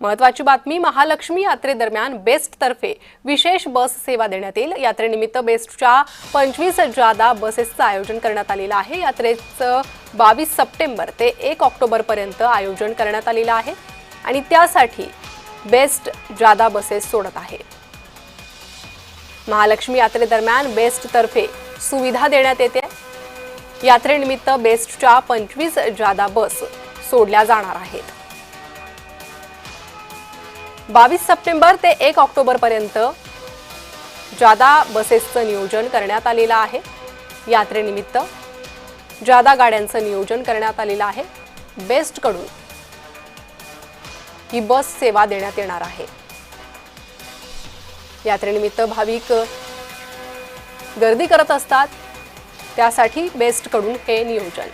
महत्त्वाची बातमी, महालक्ष्मी यात्रेदरम्यान बेस्टतर्फे विशेष बस सेवा देण्यात येईल। यात्रेनिमित्त बेस्टच्या 25 जादा बसेसचं आयोजन करण्यात आलेलं आहे। यात्रेचं 22 सप्टेंबर ते 1 ऑक्टोबर पर्यंत आयोजन करण्यात आलेलं आहे आणि त्यासाठी बेस्ट जादा बसेस सोडत आहे। महालक्ष्मी यात्रेदरम्यान बेस्टतर्फे सुविधा देण्यात येते। यात्रेनिमित्त बेस्टच्या 25 जादा बस सोडल्या जाणार आहेत। 22 सप्टेंबर ते 1 ऑक्टोबर पर्यंत जादा बसेसचं नियोजन करण्यात आलेलं आहे। यात्रेनिमित्त जादा गाड्यांचं नियोजन करण्यात आलेलं आहे। बेस्टकडून ही बस सेवा देण्यात येणार आहे। यात्रेनिमित्त भाविक गर्दी करत असतात, त्यासाठी बेस्टकडून हे नियोजन।